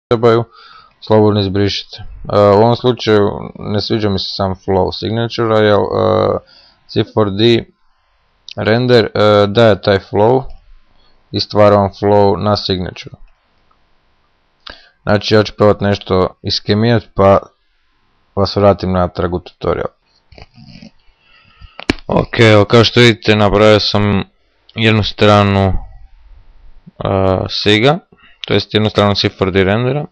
trebaju, slobodno izbrišite. U ovom slučaju ne sviđa mi se sam flow signature, jer C4D render daje taj flow i stvara vam flow na signature. Znači ja ću probati nešto iskemijati pa vas vratim natrag u tutorial. Ok, evo kao što vidite napravio sam jednu stranu SIG-a, to jest jednu stranu C4D rendera.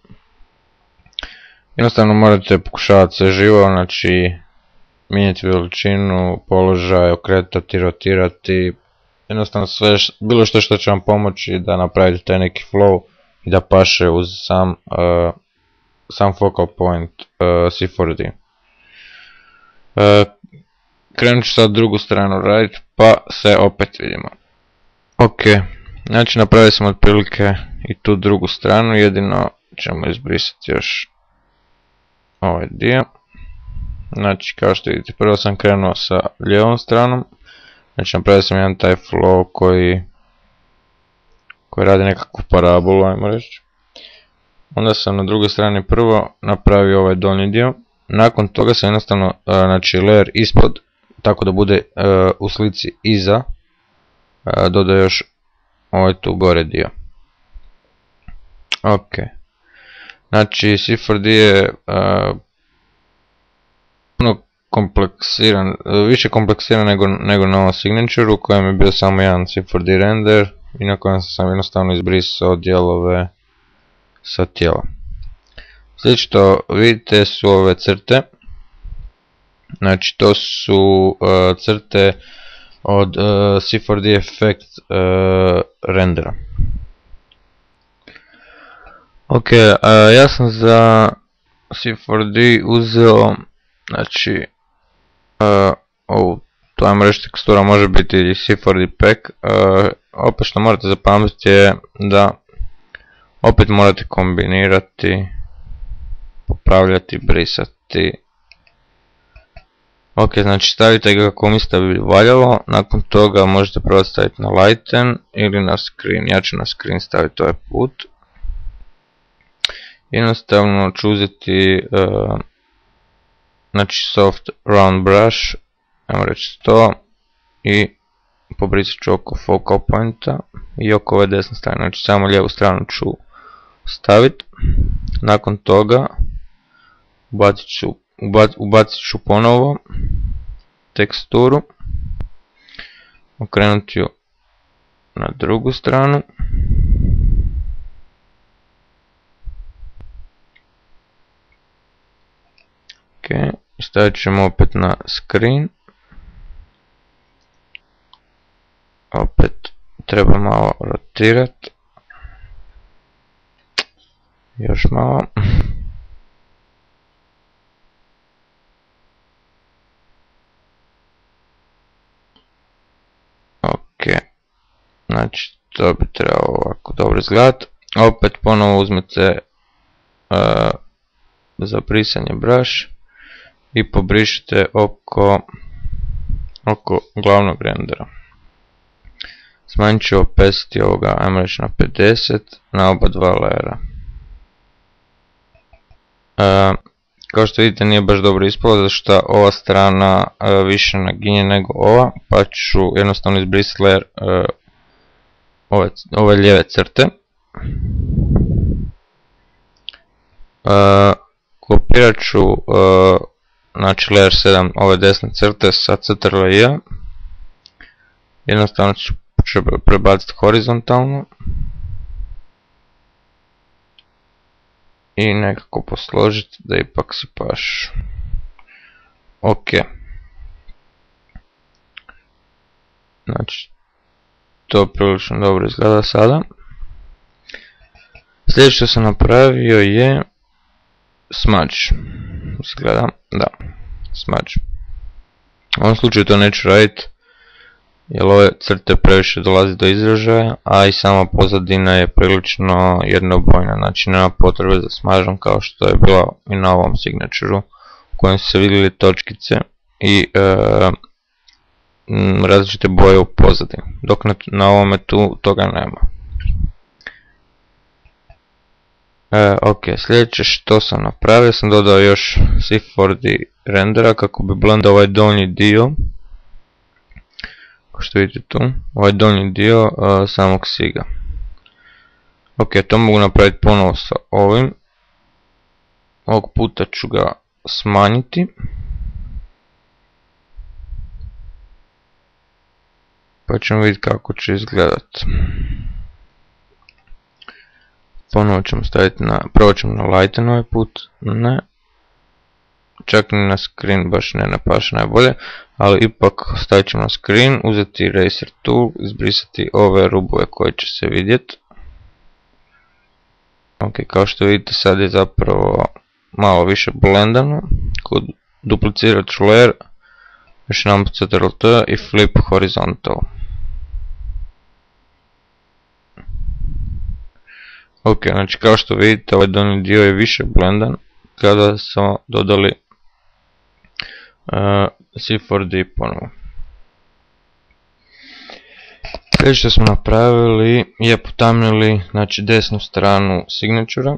Jednostavno morate pokušavati sve živo, znači mijenjati veličinu, položaj, okretati, rotirati, jednostavno sve, bilo što će vam pomoći da napravite taj neki flow i da paše uz sam focal point C4D. Krenut ću sad drugu stranu raditi, pa se opet vidimo. Ok, znači napravili smo otprilike i tu drugu stranu, jedino ćemo izbrisati još ovaj dio. Znači kao što vidite, prvo sam krenuo sa lijevom stranom, znači napravio sam jedan taj flow koji radi nekakvu parabolu, ajmo reći. Onda sam na drugoj strani prvo napravio ovaj donji dio, nakon toga sam jednostavno, znači layer ispod, tako da bude u slici iza, dodao još ovaj tu gore dio. Ok, znači C4D je puno kompleksiran, više kompleksiran nego na ovom signature u kojem je bio samo jedan C4D render i na kojem sam jednostavno izbrisao dijelove sa tijela. Sljedeće što vidite su ove crte, znači to su crte od C4D Effect rendera. Ok, ja sam za C4D uzeo, znači, ovu, to ajmo reći tekstura može biti C4D pack. Opet što morate zapamtiti je da opet morate kombinirati, popravljati, brisati. Ok, znači stavite ga kako mislite da bi valjalo, nakon toga možete prvo staviti na lighten ili na screen. Ja ću na screen staviti ovaj put. Jednostavno ću uzeti znači soft round brush, ajmo reći 100, i pobrisat ću oko focal pointa i oko ove desne strane, znači samo lijevu stranu ću staviti. Nakon toga ubacit ću ponovo teksturu, okrenuti ju na drugu stranu. Ok, stavit ćemo opet na screen. Opet treba malo rotirati. Još malo. Ok, znači to bi trebalo ovako dobro izgledati. Opet ponovo uzmete za brisanje brush i pobrišite oko glavnog rendera. Smanjit ću opacity ovoga, ajmo reći na 50 na oba dva layera. Kao što vidite nije baš dobro ispalo, zato što ova strana više naginje nego ova, pa ću jednostavno izbrisati layer ove lijeve crte. Kopirat ću znači layer 7 ove desne crte sa Ctrl-I-a. Jednostavno ću prebaciti horizontalno i nekako posložiti da ipak se pašu. Ok, znači to prilično dobro izgleda sada. Sljedeće što sam napravio je smudge. Izgleda, da, smudge. U ovom slučaju to neću raditi jer ove crte previše dolazi do izražaja, a i sama pozadina je prilično jednobojna, znači nema potrebe za smažom kao što je bilo i na ovom signature-u u kojem su se vidjeli točkice i različite boje u pozadini, dok na ovome tu toga nema. Ok, sljedeće što sam napravio, sam dodao još C4D rendera kako bi blendao ovaj donji dio, kao što vidite tu, ovaj donji dio samog SIG-a. Ok, to mogu napraviti ponovo sa ovim. Ovog puta ću ga smanjiti. Pa ćemo vidjeti kako će izgledat. Ponovo ćemo staviti na, prvo ćemo na lighten ovaj put, ne. Čak ni na screen baš ne paše najbolje, ali ipak stavit ćemo na screen, uzeti eraser tool, izbrisati ove rubove koje će se vidjeti. Ok, kao što vidite sad je zapravo malo više blendano. Kod duplicirat ću layer, još jedan put Ctrl+T i flip horizontal. Ok, znači kao što vidite ovaj donji dio je više blendan kada smo dodali C4D ponovo. Sljedeće što smo napravili je potamnili, znači, desnu stranu signatura.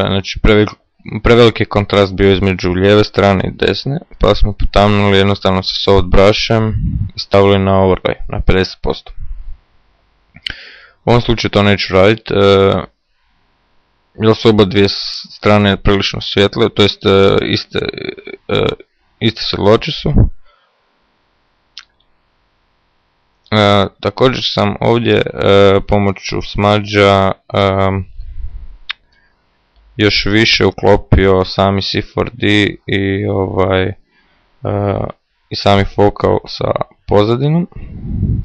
Znači preveliki kontrast bio između lijeve strane i desne, pa smo potamnili jednostavno sa soft brushem i stavili na overlay na 50%. U ovom slučaju to neću raditi, jer su oba dvije strane prilično svijetle, to jest iste svjetloće su. Također sam ovdje pomoću smudge-a još više uklopio sami C4D i sami focal sa pozadinom.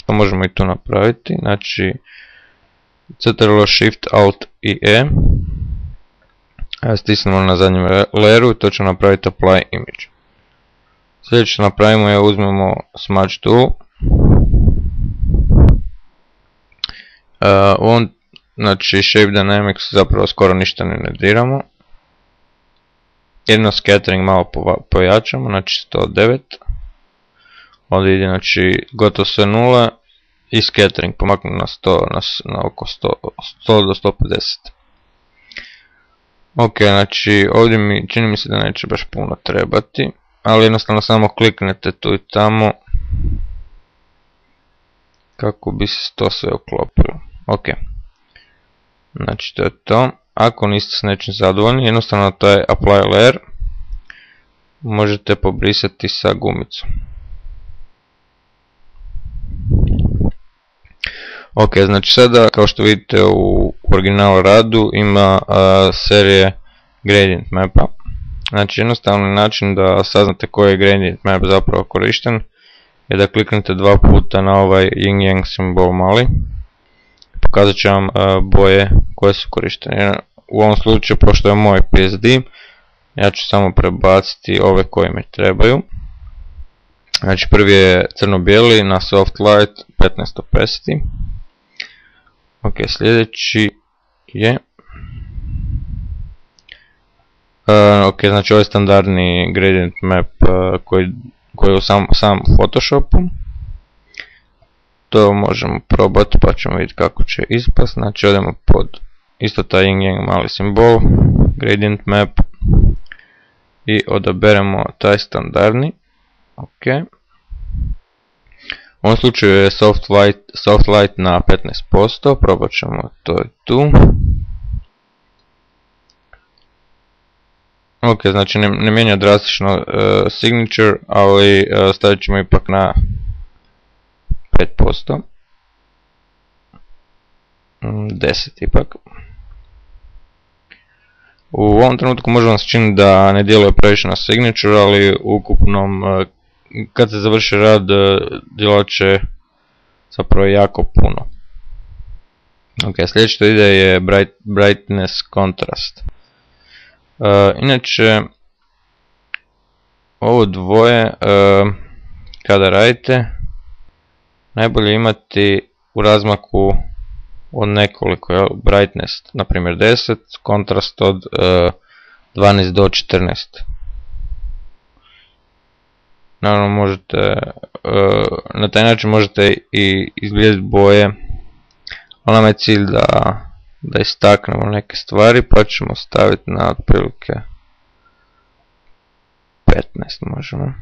To možemo i tu napraviti, znači Ctrl Shift Alt i E, stisnemo na zadnjem layeru i to ćemo napraviti Apply Image. Sljedeće što napravimo je uzmemo Smudge Tool. Znači Shape Dynamics zapravo skoro ništa ne diramo. Jedino scattering malo pojačamo, znači 109. Ovdje ide znači gotovo sve nule i scattering pomaknu na 100, na oko 100 do 150. Ok, znači ovdje čini mi se da neće baš puno trebati, ali jednostavno samo kliknete tu i tamo kako bi se to sve uklopilo. Ok, znači to je to. Ako niste s nečim zadovoljni, jednostavno to je Apply Layer možete pobrisati sa gumicom. Ok, znači sada kao što vidite u original radu ima serije gradient mapa. Znači jednostavni način da saznate koji je gradient map zapravo korišten je da kliknete dva puta na ovaj yin yang simbol mali. Pokazat će vam boje koje su korištene. U ovom slučaju, pošto je moj PSD, ja ću samo prebaciti ove koje mi trebaju. Znači prvi je crno-bijeli na soft light 15 opacity. Ok, sljedeći je ok, znači ovo je standardni gradient map koji je u sam Photoshopu. To možemo probati pa ćemo vidjeti kako će ispast. Znači odemo pod isto taj yin yang mali simbol, gradient map i odaberemo taj standardni. Ok. U ovom slučaju je soft light na 15%, probat ćemo, to je tu. Ok, znači ne mijenja drastično signature, ali stavit ćemo ipak na 5%. 10 ipak. U ovom trenutku može vam se činiti da ne djeluje previše na signature, ali u ukupnom, kad se završi rad, djelovat će zapravo jako puno. Ok, sljedeće što ide je brightness contrast. Inače, ovo dvoje, kada radite, najbolje imati u razmaku od nekoliko, brightness, na primjer 10, kontrast od 12 do 14. Naravno možete, na taj način možete i izblijediti boje, ali nam je cilj da da istaknemo neke stvari, pa ćemo staviti na otprilike 15 možemo.